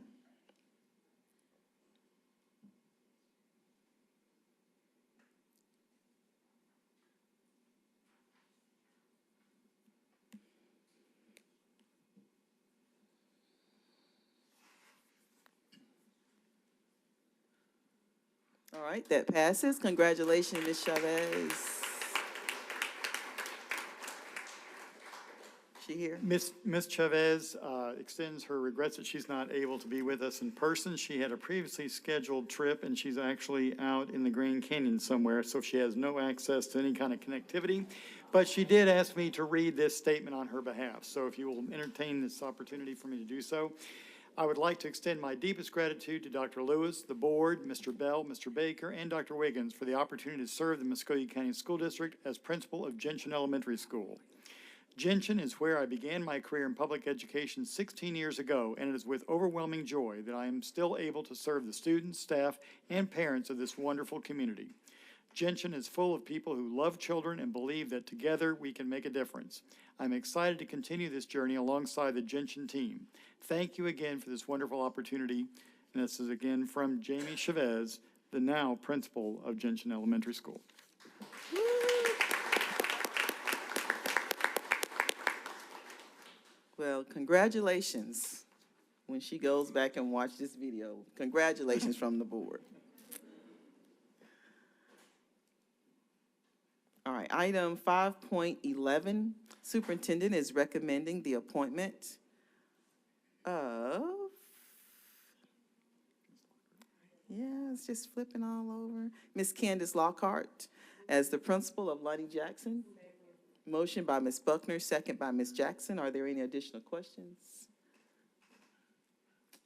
All right, that passes. Congratulations, Ms. Chavez. She here? Ms. Chavez extends her regrets that she's not able to be with us in person. She had a previously scheduled trip, and she's actually out in the Grand Canyon somewhere, so she has no access to any kind of connectivity. But she did ask me to read this statement on her behalf, so if you will entertain this opportunity for me to do so. I would like to extend my deepest gratitude to Dr. Lewis, the board, Mr. Bell, Mr. Baker, and Dr. Wiggins for the opportunity to serve the Muscogee County School District as principal of Gentian Elementary School. Gentian is where I began my career in public education 16 years ago, and it is with overwhelming joy that I am still able to serve the students, staff, and parents of this wonderful community. Gentian is full of people who love children and believe that together we can make a difference. I'm excited to continue this journey alongside the Gentian team. Thank you again for this wonderful opportunity. And this is again from Jamie Chavez, the now principal of Gentian Elementary School. Well, congratulations when she goes back and watch this video. Congratulations from the board. All right, item 5.11, superintendent is recommending the appointment of, it's just flipping all over, Ms. Candace Lockhart as the principal of Lonnie Jackson. Motion by Ms. Buckner, second by Ms. Jackson. Are there any additional questions?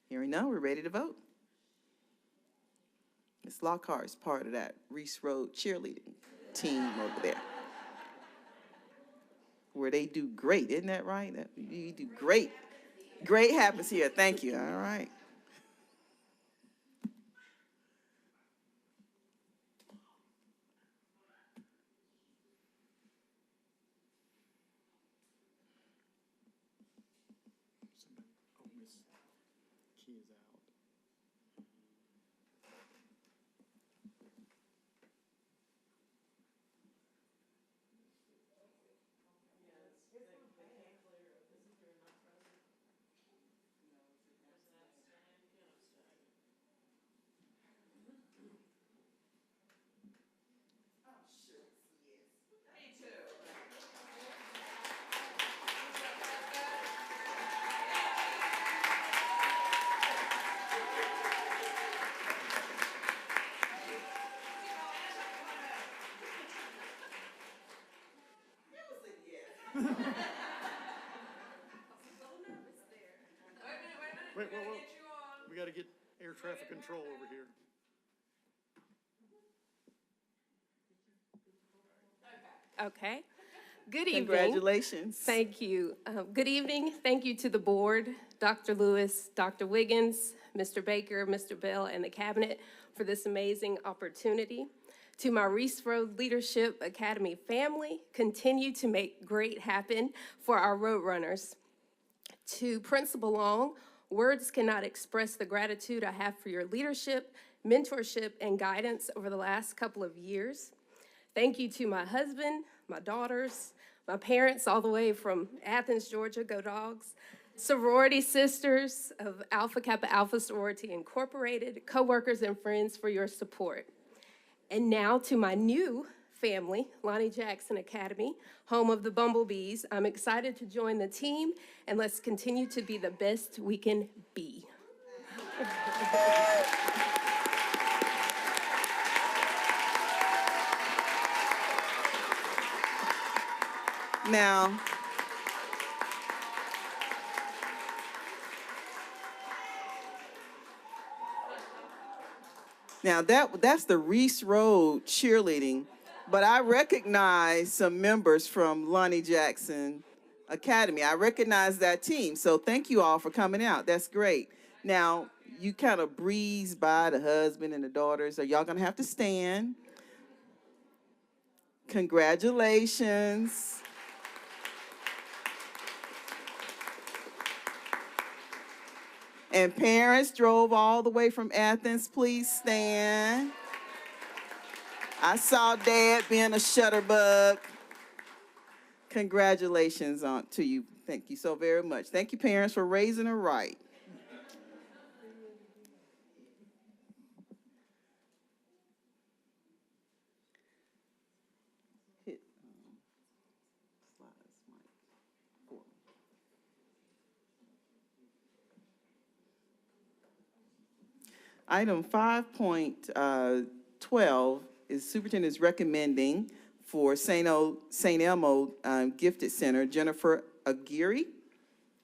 Hearing none, we're ready to vote. Ms. Lockhart is part of that Reese Road cheerleading team over there, where they do great. Isn't that right? You do great. Great happens here. Thank you. All right. Wait. We got to get air traffic control over here. Okay. Good evening. Congratulations. Thank you. Good evening. Thank you to the board, Dr. Lewis, Dr. Wiggins, Mr. Baker, Mr. Bell, and the cabinet for this amazing opportunity. To my Reese Road Leadership Academy family, continue to make great happen for our Roadrunners. To Principal Long, words cannot express the gratitude I have for your leadership, mentorship, and guidance over the last couple of years. Thank you to my husband, my daughters, my parents all the way from Athens, Georgia, go Dogs, sorority sisters of Alpha Kappa Alpha Sorority Incorporated, coworkers and friends for your support. And now to my new family, Lonnie Jackson Academy, home of the Bumblebees. I'm excited to join the team, and let's continue to be the best we can be. Now that's the Reese Road cheerleading, but I recognize some members from Lonnie Jackson Academy. I recognize that team, so thank you all for coming out. That's great. Now, you kind of breeze by the husband and the daughters. Are y'all gonna have to stand? Congratulations. And parents drove all the way from Athens, please stand. I saw Dad being a shutterbug. Congratulations to you. Thank you so very much. Thank you, parents, for raising her right. Item 5.12 is superintendent is recommending for St. Elmo Gifted Center, Jennifer Aguirre.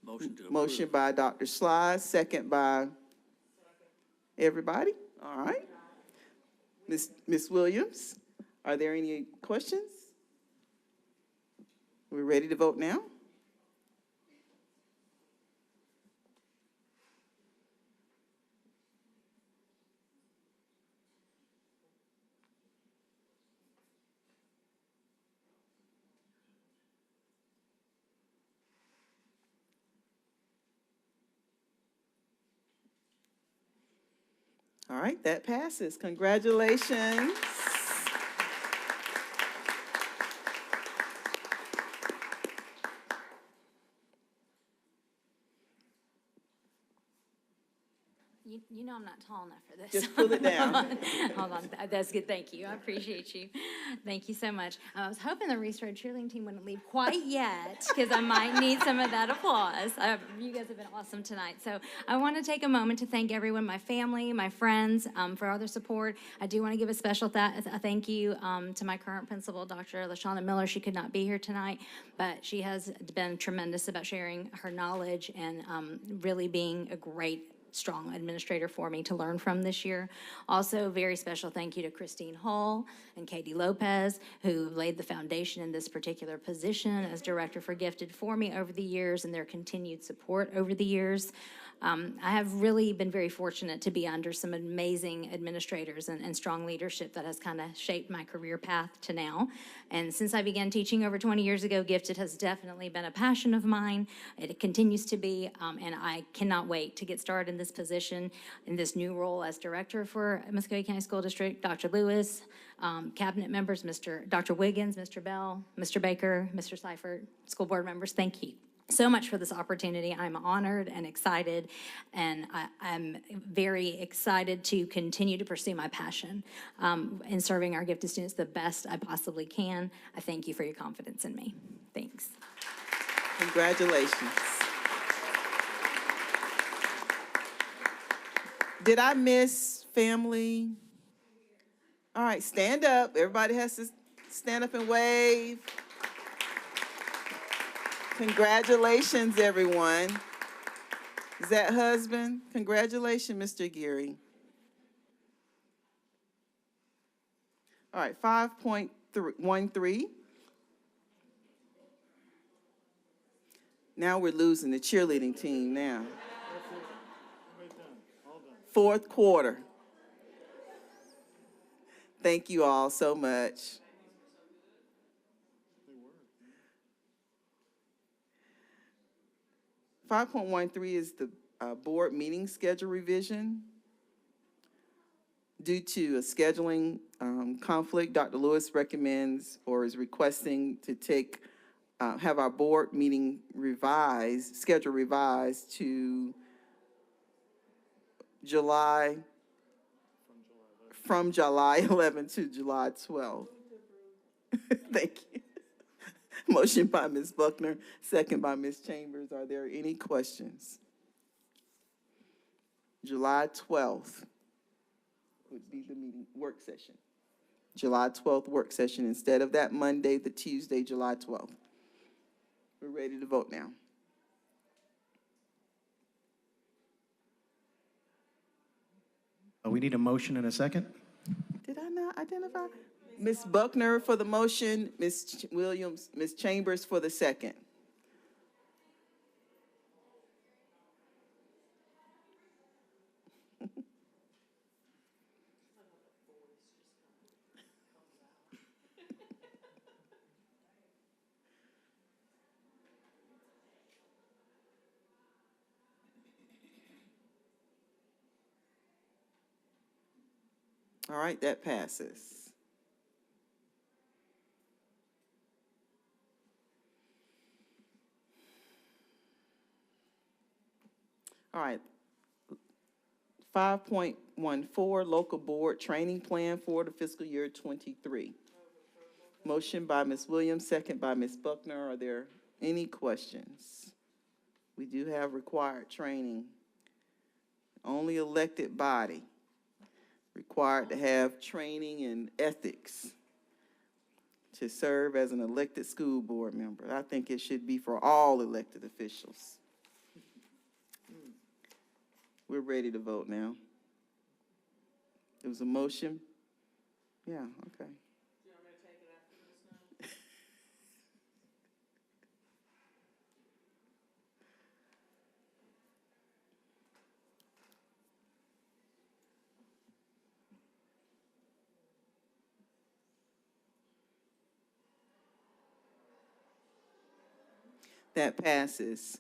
Motion to approve. Motion by Dr. Sly, second by everybody. All right. Ms. Williams, are there any questions? We're ready to vote now? All right, that passes. Congratulations. You know I'm not tall enough for this. Just pull it down. Hold on. That's good. Thank you. I appreciate you. Thank you so much. I was hoping the Reese Road cheerleading team wouldn't leave quite yet because I might need some of that applause. You guys have been awesome tonight. So I want to take a moment to thank everyone, my family, my friends, for all their support. I do want to give a special a thank you to my current principal, Dr. LaShawna Miller. She could not be here tonight, but she has been tremendous about sharing her knowledge and really being a great strong administrator for me to learn from this year. Also, very special thank you to Christine Hull and Katie Lopez, who laid the foundation in this particular position as director for Gifted for me over the years and their continued support over the years. I have really been very fortunate to be under some amazing administrators and strong leadership that has kind of shaped my career path to now. And since I began teaching over 20 years ago, Gifted has definitely been a passion of mine. It continues to be, and I cannot wait to get started in this position, in this new role as director for Muscogee County School District. Dr. Lewis, cabinet members, Dr. Wiggins, Mr. Bell, Mr. Baker, Mr. Seifert, school board members, thank you so much for this opportunity. I'm honored and excited, and I'm very excited to continue to pursue my passion in serving our gifted students the best I possibly can. I thank you for your confidence in me. Thanks. Congratulations. Did I miss family? All right, stand up. Everybody has to stand up and wave. Congratulations, everyone. Is that husband? Congratulations, Mr. Geary. All right, 5.13. Now we're losing the cheerleading team now. Fourth quarter. Thank you all so much. 5.13 is the board meeting schedule revision. Due to a scheduling conflict, Dr. Lewis recommends or is requesting to have our board meeting schedule revised to from July 11 to July 12. Thank you. Motion by Ms. Buckner, second by Ms. Chambers. Are there any questions? July 12th would be the meeting work session. July 12th work session instead of that Monday, the Tuesday, July 12th. We're ready to vote now. We need a motion and a second. Did I not identify? Ms. Buckner for the motion, Ms. Williams, Ms. Chambers for the second. All right, that passes. All right. 5.14, local board training plan for the fiscal year 23. Motion by Ms. Williams, second by Ms. Buckner. Are there any questions? We do have required training. Only elected body. required to have training in ethics to serve as an elected school board member. I think it should be for all elected officials. We're ready to vote now. There was a motion? Yeah, okay. That passes.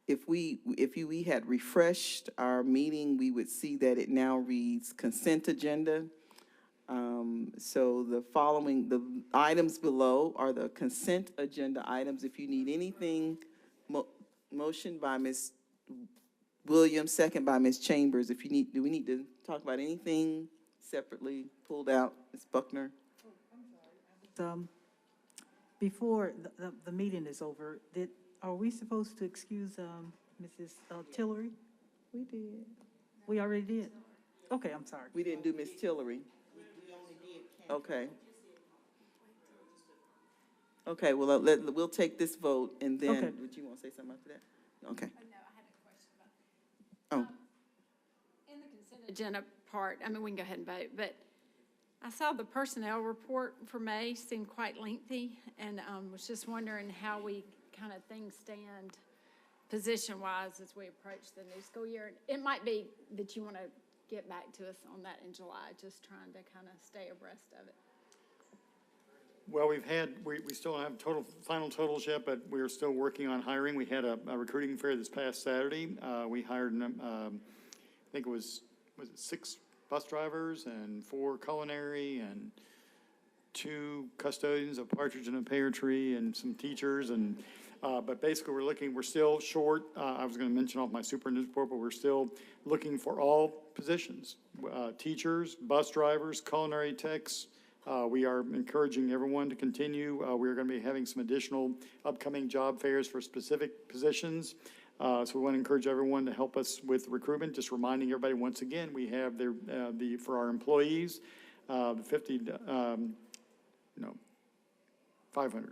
If we had refreshed our meeting, we would see that it now reads consent agenda. So the items below are the consent agenda items. If you need anything, motion by Ms. Williams, second by Ms. Chambers. If you need, do we need to talk about anything separately pulled out, Ms. Buckner? Before the meeting is over, are we supposed to excuse Mrs. Tillery? We did. We already did? Okay, I'm sorry. We didn't do Ms. Tillery. Okay. Okay, well, we'll take this vote, and then, Okay. would you want to say something after that? Okay. No, I had a question about. Oh, In the consent agenda part, I mean, we can go ahead and vote, but I saw the personnel report for May seemed quite lengthy, and was just wondering how we kind of things stand position-wise as we approach the new school year. It might be that you want to get back to us on that in July, just trying to kind of stay abreast of it. Well, we still don't have final totals yet, but we're still working on hiring. We had a recruiting fair this past Saturday. We hired, I think it was it 6 bus drivers and 4 culinary and 2 custodians, a partridge in a pear tree, and some teachers. And but basically, we're still short. I was going to mention off my superintendent's report, but we're still looking for all positions: teachers, bus drivers, culinary techs. We are encouraging everyone to continue. We're going to be having some additional upcoming job fairs for specific positions. So we want to encourage everyone to help us with recruitment. Just reminding everybody once again, we have for our employees, the $500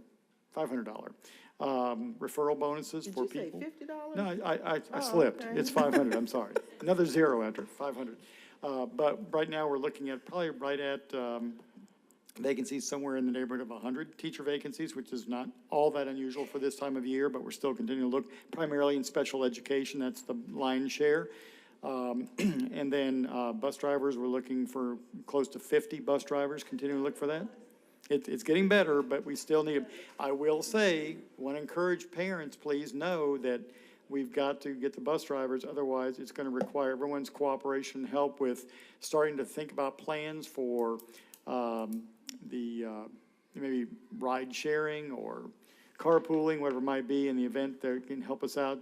referral bonuses for people. Did you say $50? No, I slipped. Okay. It's 500, I'm sorry. Another zero after 500. But right now, we're looking at probably right at vacancies somewhere in the neighborhood of 100 teacher vacancies, which is not all that unusual for this time of year, but we're still continuing to look primarily in special education. That's the lion's share. And then bus drivers, we're looking for close to 50 bus drivers, continuing to look for that. It's getting better, but we still need, I will say, want to encourage parents, please know that we've got to get the bus drivers, otherwise it's going to require everyone's cooperation and help with starting to think about plans for maybe ride sharing or carpooling, whatever it might be, in the event that can help us out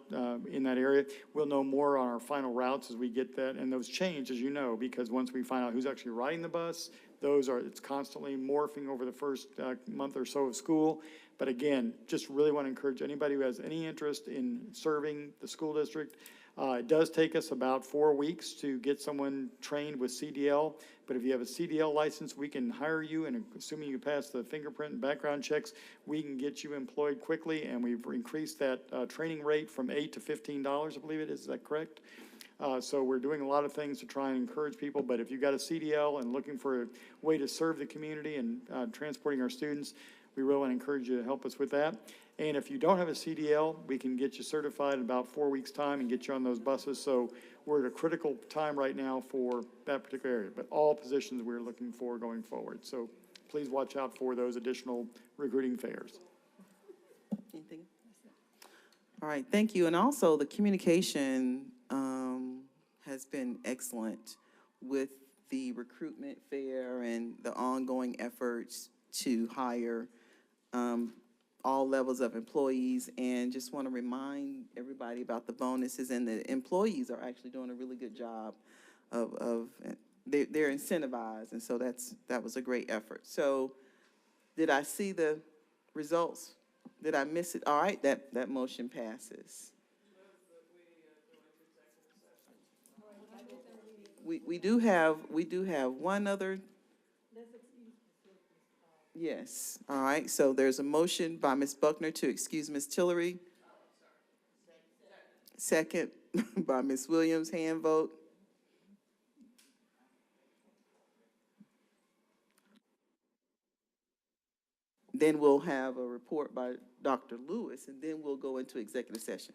in that area. We'll know more on our final routes as we get that, and those change, as you know, because once we find out who's actually riding the bus, it's constantly morphing over the first month or so of school. But again, just really want to encourage anybody who has any interest in serving the school district. It does take us about 4 weeks to get someone trained with CDL, but if you have a CDL license, we can hire you, and assuming you pass the fingerprint and background checks, we can get you employed quickly, and we've increased that training rate from $8 to $15, I believe it is. Is that correct? So we're doing a lot of things to try and encourage people, but if you've got a CDL and looking for a way to serve the community and transporting our students, we really want to encourage you to help us with that. And if you don't have a CDL, we can get you certified in about 4 weeks' time and get you on those buses. So we're at a critical time right now for that particular area, but all positions we're looking for going forward. So please watch out for those additional recruiting fairs. Anything? All right, thank you. And also the communication has been excellent with the recruitment fair and the ongoing efforts to hire all levels of employees, and just want to remind everybody about the bonuses, and the employees are actually doing a really good job they're incentivized, and so that was a great effort. So did I see the results? Did I miss it? All right, that motion passes. we do have one other. Yes, all right, so there's a motion by Ms. Buckner to excuse Ms. Tillery. Second by Ms. Williams, hand vote. Then we'll have a report by Dr. Lewis, and then we'll go into executive session.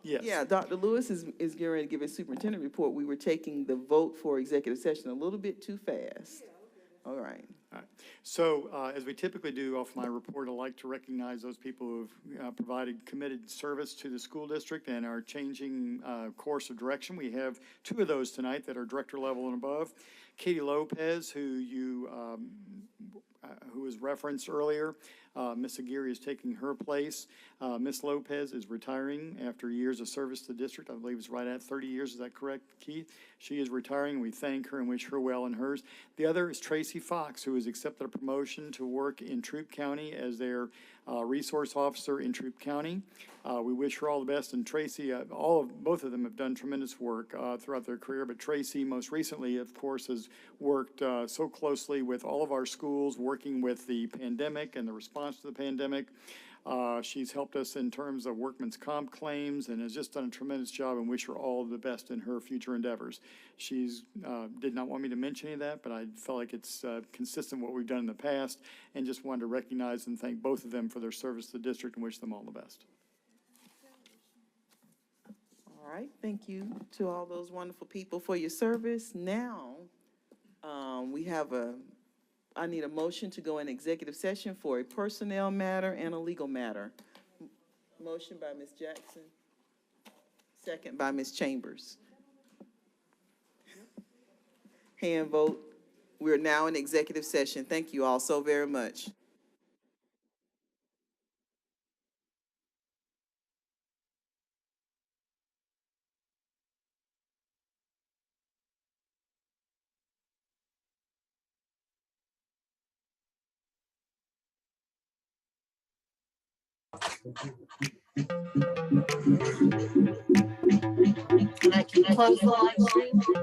Yes. Yeah, Dr. Lewis is getting ready to give his superintendent report. We were taking the vote for executive session a little bit too fast. All right. All right. So, as we typically do off my report, I'd like to recognize those people who have provided committed service to the school district and are changing course of direction. We have two of those tonight that are director level and above. Katie Lopez, who was referenced earlier. Ms. Aguirre is taking her place. Ms. Lopez is retiring after years of service to the district. I believe it's right at 30 years. Is that correct, Keith? She is retiring. We thank her and wish her well in hers. The other is Tracy Fox, who has accepted a promotion to work in Troup County as their resource officer in Troup County. We wish her all the best. And Tracy, both of them have done tremendous work throughout their career. But Tracy, most recently, of course, has worked so closely with all of our schools, working with the pandemic and the response to the pandemic. She's helped us in terms of workman's comp claims and has just done a tremendous job, and wish her all the best in her future endeavors. She's did not want me to mention any of that, but I felt like it's consistent with what we've done in the past, and just wanted to recognize and thank both of them for their service to the district and wish them all the best. All right, thank you to all those wonderful people for your service. Now, I need a motion to go in executive session for a personnel matter and a legal matter. Motion by Ms. Jackson, second by Ms. Chambers. Hand vote. We're now in executive session. Thank you all so very much. Can I close the live stream?